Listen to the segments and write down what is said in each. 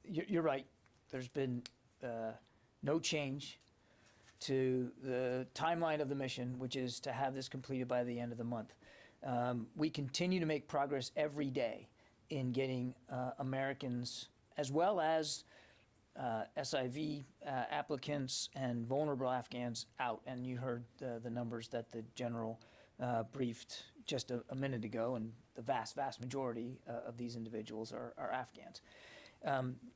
You're right. There's been no change to the timeline of the mission, which is to have this completed by the end of the month. We continue to make progress every day in getting Americans, as well as SIV applicants and vulnerable Afghans out. And you heard the numbers that the general briefed just a minute ago, and the vast majority of these individuals are Afghans.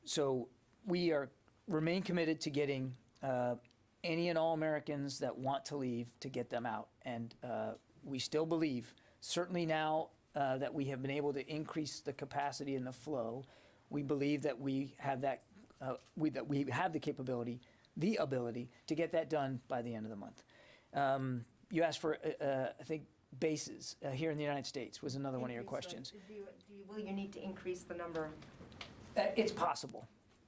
So we remain committed to getting any and all Americans that want to leave, to get them out. And we still believe, certainly now that we have been able to increase the capacity and the flow, we believe that we have that that we have the capability, the ability to get that done by the end of the month. You asked for, I think, bases here in the United States was another one of your questions. Will you need to increase the number? It's possible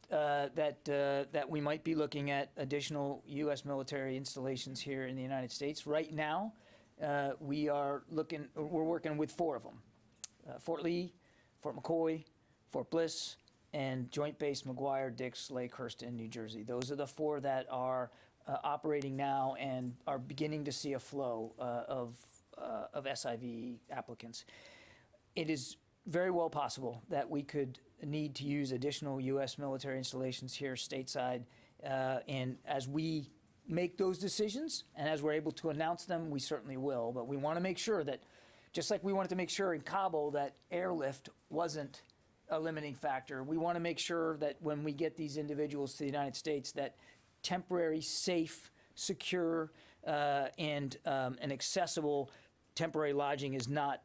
that we might be looking at additional U.S. military installations here in the United States. Right now, we're working with 4 of them: Fort Lee, Fort McCoy, Fort Bliss, and Joint Base McGuire, Dix, Lakehurst in New Jersey. Those are the 4 that are operating now and are beginning to see a flow of SIV applicants. It is very well possible that we could need to use additional U.S. military installations here stateside, and as we make those decisions and as we're able to announce them, we certainly will. But we want to make sure that, just like we wanted to make sure in Kabul that airlift wasn't a limiting factor, we want to make sure that when we get these individuals to the United States, that temporary, safe, secure, and accessible temporary lodging is not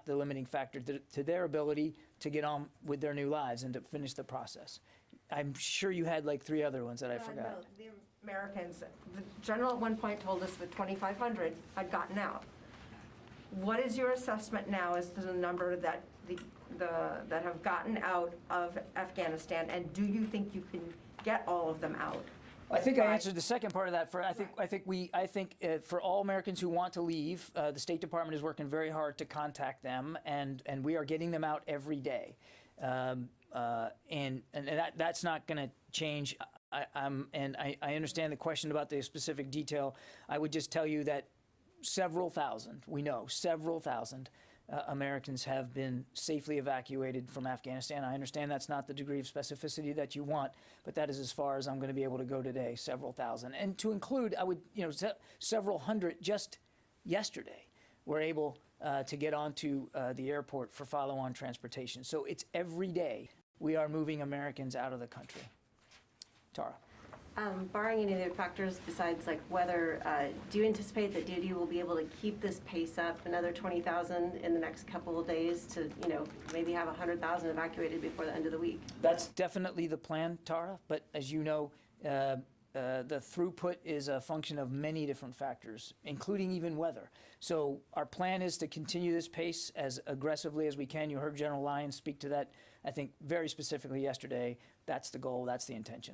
the limiting factor to their ability to get on with their new lives and to finish the process. I'm sure you had like 3 other ones that I forgot. No, the Americans, the general at one point told us that 2,500 had gotten out. What is your assessment now as to the number that that have gotten out of Afghanistan, and do you think you can get all of them out? I think I answered the second part of that. I think for all Americans who want to leave, the State Department is working very hard to contact them, and we are getting them out every day, and that's not going to change. I understand the question about the specific detail. I would just tell you that several thousand Americans have been safely evacuated from Afghanistan. I understand that's not the degree of specificity that you want, but that is as far as I'm going to be able to go today, several thousand. And to include, several hundred just yesterday were able to get onto the airport for follow-on transportation. So it's every day we are moving Americans out of the country. Tara. Barring any other factors besides like weather, do you anticipate that DoD will be able to keep this pace up another 20,000 in the next couple of days to, maybe have 100,000 evacuated before the end of the week? That's definitely the plan, Tara. But as you know, the throughput is a function of many different factors, including even weather. So our plan is to continue this pace as aggressively as we can. You heard General Lyons speak to that, I think, very specifically yesterday. That's the goal. That's the intention.